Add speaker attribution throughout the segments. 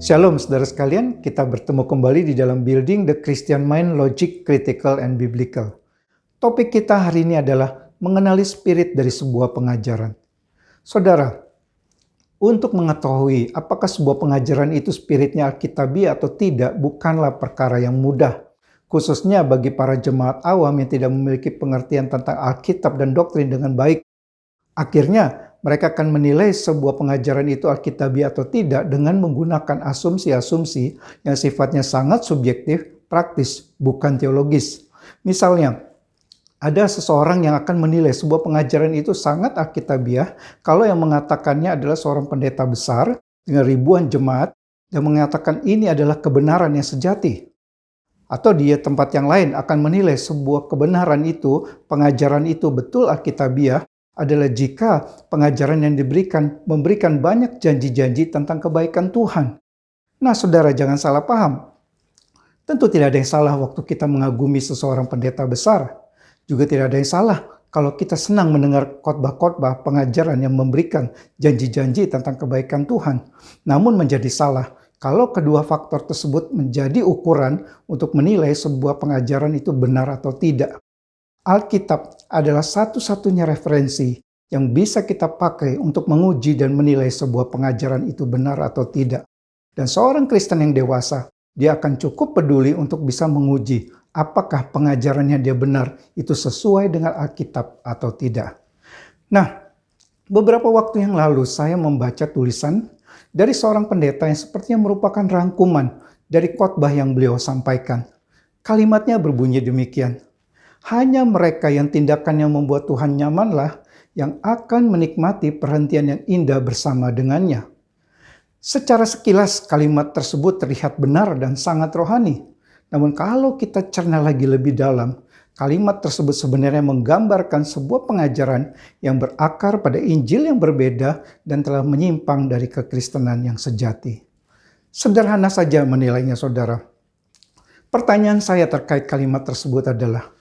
Speaker 1: Shalom saudara sekalian, kita bertemu kembali di dalam Building the Christian Mind Logic, Critical and Biblical. Topik kita hari ini adalah mengenali spirit dari sebuah pengajaran. Saudara, untuk mengetahui apakah sebuah pengajaran itu spiritnya Alkitabiah atau tidak bukanlah perkara yang mudah. Khususnya bagi para jemaat awam yang tidak memiliki pengertian tentang Alkitab dan doktrin dengan baik. Akhirnya, mereka akan menilai sebuah pengajaran itu Alkitabiah atau tidak dengan menggunakan asumsi-asumsi yang sifatnya sangat subjektif, praktis, bukan teologis. Misalnya, ada seseorang yang akan menilai sebuah pengajaran itu sangat Alkitabiah kalau yang mengatakannya adalah seorang pendeta besar dengan ribuan jemaat dan mengatakan ini adalah kebenaran yang sejati. Atau di tempat yang lain akan menilai sebuah kebenaran itu, pengajaran itu betul Alkitabiah adalah jika pengajaran yang diberikan memberikan banyak janji-janji tentang kebaikan Tuhan. Nah, saudara jangan salah paham. Tentu tidak ada yang salah waktu kita mengagumi seseorang pendeta besar. Juga tidak ada yang salah kalau kita senang mendengar khotbah-khotbah pengajaran yang memberikan janji-janji tentang kebaikan Tuhan. Namun menjadi salah kalau kedua faktor tersebut menjadi ukuran untuk menilai sebuah pengajaran itu benar atau tidak. Alkitab adalah satu-satunya referensi yang bisa kita pakai untuk menguji dan menilai sebuah pengajaran itu benar atau tidak. Dan seorang Kristen yang dewasa, dia akan cukup peduli untuk bisa menguji apakah pengajarannya dia benar itu sesuai dengan Alkitab atau tidak. Nah, beberapa waktu yang lalu saya membaca tulisan dari seorang pendeta yang sepertinya merupakan rangkuman dari khotbah yang beliau sampaikan. Kalimatnya berbunyi demikian. Hanya mereka yang tindakannya membuat Tuhan nyamanlah yang akan menikmati perhentian yang indah bersama dengannya. Secara sekilas kalimat tersebut terlihat benar dan sangat rohani. Namun kalau kita cerna lagi lebih dalam, kalimat tersebut sebenarnya menggambarkan sebuah pengajaran yang berakar pada Injil yang berbeda dan telah menyimpang dari kekristenan yang sejati. Sederhana saja menilainya, saudara. Pertanyaan saya terkait kalimat tersebut adalah,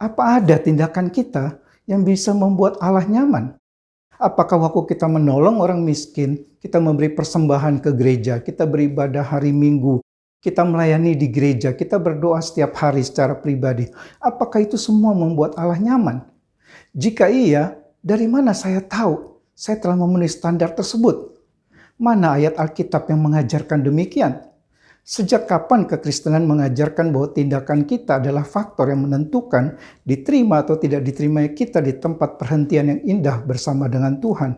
Speaker 1: apa ada tindakan kita yang bisa membuat Allah nyaman? Apakah waktu kita menolong orang miskin, kita memberi persembahan ke gereja, kita beribadah hari Minggu, kita melayani di gereja, kita berdoa setiap hari secara pribadi, apakah itu semua membuat Allah nyaman? Jika iya, dari mana saya tahu saya telah memenuhi standar tersebut? Mana ayat Alkitab yang mengajarkan demikian? Sejak kapan kekristenan mengajarkan bahwa tindakan kita adalah faktor yang menentukan diterima atau tidak diterima kita di tempat perhentian yang indah bersama dengan Tuhan?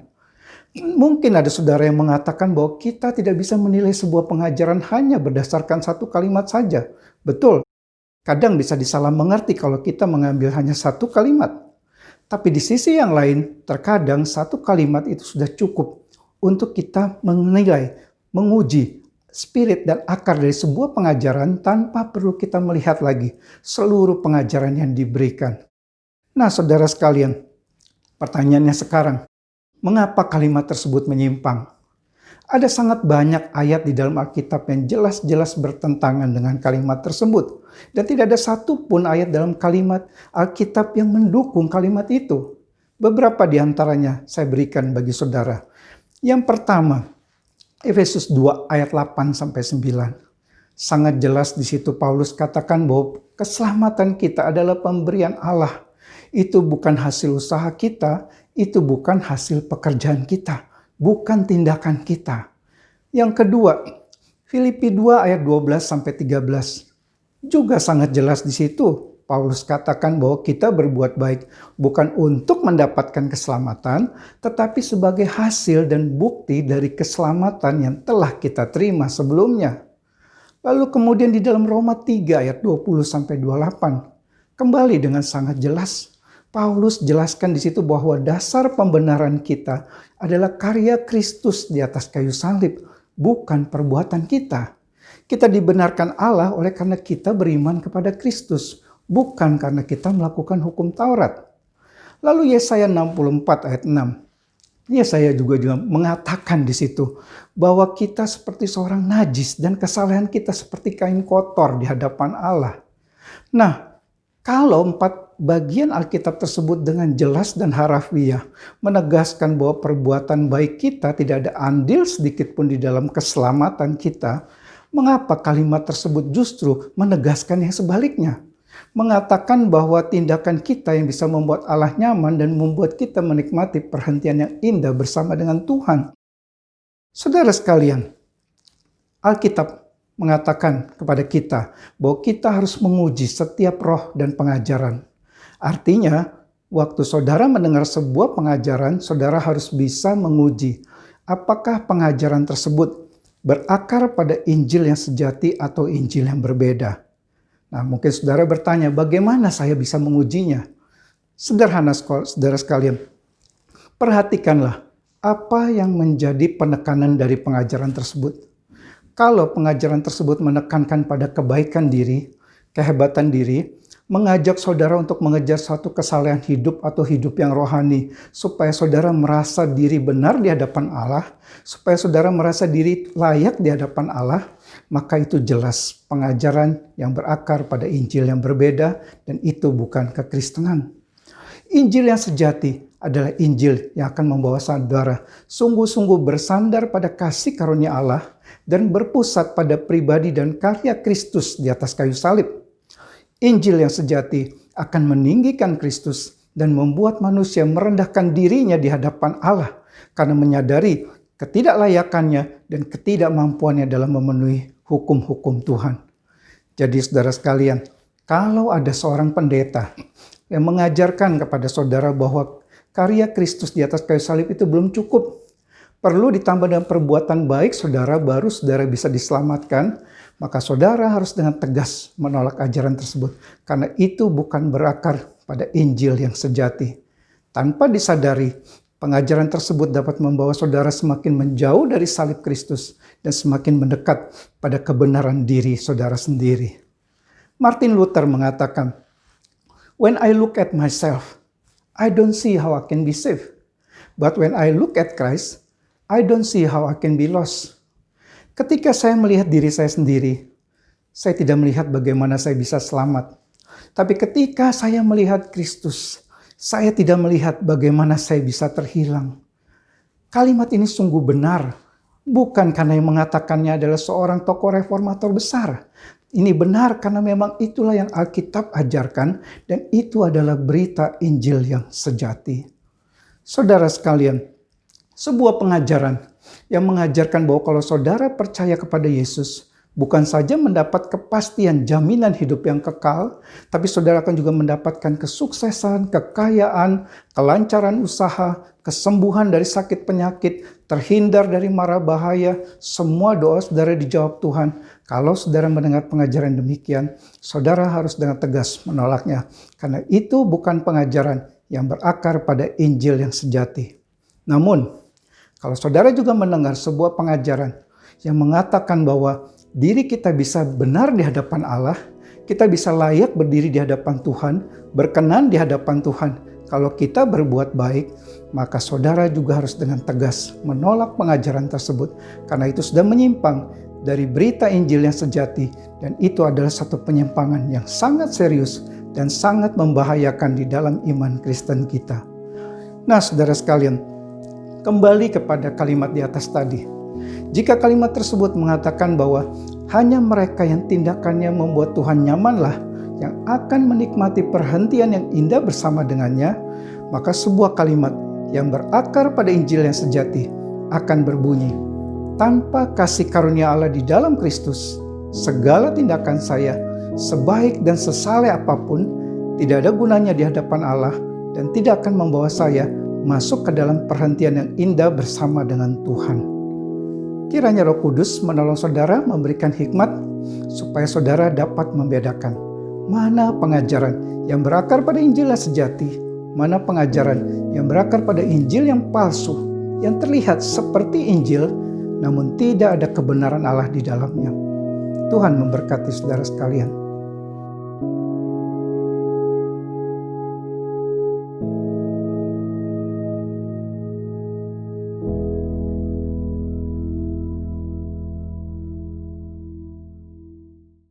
Speaker 1: Mungkin ada saudara yang mengatakan bahwa kita tidak bisa menilai sebuah pengajaran hanya berdasarkan satu kalimat saja. Betul, kadang bisa disalah mengerti kalau kita mengambil hanya satu kalimat. Tapi di sisi yang lain, terkadang satu kalimat itu sudah cukup untuk kita menilai, menguji spirit dan akar dari sebuah pengajaran tanpa perlu kita melihat lagi seluruh pengajaran yang diberikan. Nah, saudara sekalian, pertanyaannya sekarang, mengapa kalimat tersebut menyimpang? Ada sangat banyak ayat di dalam Alkitab yang jelas-jelas bertentangan dengan kalimat tersebut. Dan tidak ada satupun ayat dalam kalimat Alkitab yang mendukung kalimat itu. Beberapa di antaranya saya berikan bagi saudara. Yang pertama, Efesus 2 ayat 8-9. Sangat jelas di situ Paulus katakan bahwa keselamatan kita adalah pemberian Allah. Itu bukan hasil usaha kita, itu bukan hasil pekerjaan kita, bukan tindakan kita. Yang kedua, Filipi 2 ayat 12-13. Juga sangat jelas di situ Paulus katakan bahwa kita berbuat baik bukan untuk mendapatkan keselamatan, tetapi sebagai hasil dan bukti dari keselamatan yang telah kita terima sebelumnya. Lalu kemudian di dalam Roma 3 ayat 20-28, kembali dengan sangat jelas, Paulus jelaskan di situ bahwa dasar pembenaran kita adalah karya Kristus di atas kayu salib, bukan perbuatan kita. Kita dibenarkan Allah oleh karena kita beriman kepada Kristus, bukan karena kita melakukan hukum Taurat. Lalu Yesaya 64 ayat 6. Yesaya juga mengatakan di situ bahwa kita seperti seorang najis dan kesalahan kita seperti kain kotor di hadapan Allah. Nah, Kalau 4 bagian Alkitab tersebut dengan jelas dan harafiah menegaskan bahwa perbuatan baik kita tidak ada andil sedikit pun di dalam keselamatan kita, mengapa kalimat tersebut justru menegaskan yang sebaliknya? Mengatakan bahwa tindakan kita yang bisa membuat Allah nyaman dan membuat kita menikmati perhentian yang indah bersama dengan Tuhan. Saudara sekalian, Alkitab mengatakan kepada kita bahwa kita harus menguji setiap roh dan pengajaran. Artinya, waktu saudara mendengar sebuah pengajaran, saudara harus bisa menguji apakah pengajaran tersebut berakar pada Injil yang sejati atau Injil yang berbeda. Nah, mungkin saudara bertanya, bagaimana saya bisa mengujinya? Sederhana, saudara sekalian. Perhatikanlah apa yang menjadi penekanan dari pengajaran tersebut. Kalau pengajaran tersebut menekankan pada kebaikan diri, kehebatan diri, mengajak saudara untuk mengejar suatu kesalehan hidup atau hidup yang rohani, supaya saudara merasa diri benar di hadapan Allah, supaya saudara merasa diri layak di hadapan Allah, maka itu jelas pengajaran yang berakar pada Injil yang berbeda, dan itu bukan kekristenan. Injil yang sejati adalah Injil yang akan membawa saudara sungguh-sungguh bersandar pada kasih karunia Allah dan berpusat pada pribadi dan karya Kristus di atas kayu salib. Injil yang sejati akan meninggikan Kristus dan membuat manusia merendahkan dirinya di hadapan Allah karena menyadari ketidaklayakannya dan ketidakmampuannya dalam memenuhi hukum-hukum Tuhan. Jadi saudara sekalian, kalau ada seorang pendeta yang mengajarkan kepada saudara bahwa karya Kristus di atas kayu salib itu belum cukup, perlu ditambah dengan perbuatan baik saudara baru saudara bisa diselamatkan, maka saudara harus dengan tegas menolak ajaran tersebut. Karena itu bukan berakar pada Injil yang sejati. Tanpa disadari, pengajaran tersebut dapat membawa saudara semakin menjauh dari salib Kristus dan semakin mendekat pada kebenaran diri saudara sendiri. Martin Luther mengatakan, "When I look at myself, I don't see how I can be saved. But when I look at Christ, I don't see how I can be lost." Ketika saya melihat diri saya sendiri, saya tidak melihat bagaimana saya bisa selamat. Tapi ketika saya melihat Kristus, saya tidak melihat bagaimana saya bisa terhilang. Kalimat ini sungguh benar, bukan karena yang mengatakannya adalah seorang tokoh reformator besar. Ini benar karena memang itulah yang Alkitab ajarkan dan itu adalah berita Injil yang sejati. Saudara sekalian, sebuah pengajaran yang mengajarkan bahwa kalau saudara percaya kepada Yesus, bukan saja mendapat kepastian jaminan hidup yang kekal, tapi saudara akan juga mendapatkan kesuksesan, kekayaan, kelancaran usaha, kesembuhan dari sakit penyakit, terhindar dari mara bahaya. Semua doa saudara dijawab Tuhan. Kalau saudara mendengar pengajaran demikian, saudara harus dengan tegas menolaknya. Karena itu bukan pengajaran yang berakar pada Injil yang sejati. Namun, kalau saudara juga mendengar sebuah pengajaran yang mengatakan bahwa diri kita bisa benar di hadapan Allah, kita bisa layak berdiri di hadapan Tuhan, berkenan di hadapan Tuhan. Kalau kita berbuat baik, maka saudara juga harus dengan tegas menolak pengajaran tersebut. Karena itu sudah menyimpang dari berita Injil yang sejati, dan itu adalah satu penyimpangan yang sangat serius dan sangat membahayakan di dalam iman Kristen kita. Nah, saudara sekalian, kembali kepada kalimat di atas tadi. Jika kalimat tersebut mengatakan bahwa hanya mereka yang tindakannya membuat Tuhan nyamanlah yang akan menikmati perhentian yang indah bersama dengannya, maka sebuah kalimat yang berakar pada Injil yang sejati akan berbunyi, tanpa kasih karunia Allah di dalam Kristus, segala tindakan saya, sebaik dan sesaleh apapun, tidak ada gunanya di hadapan Allah dan tidak akan membawa saya masuk ke dalam perhentian yang indah bersama dengan Tuhan. Kiranya Roh Kudus menolong saudara memberikan hikmat supaya saudara dapat membedakan mana pengajaran yang berakar pada Injil yang sejati, mana pengajaran yang berakar pada Injil yang palsu, yang terlihat seperti Injil namun tidak ada kebenaran Allah di dalamnya. Tuhan memberkati saudara sekalian.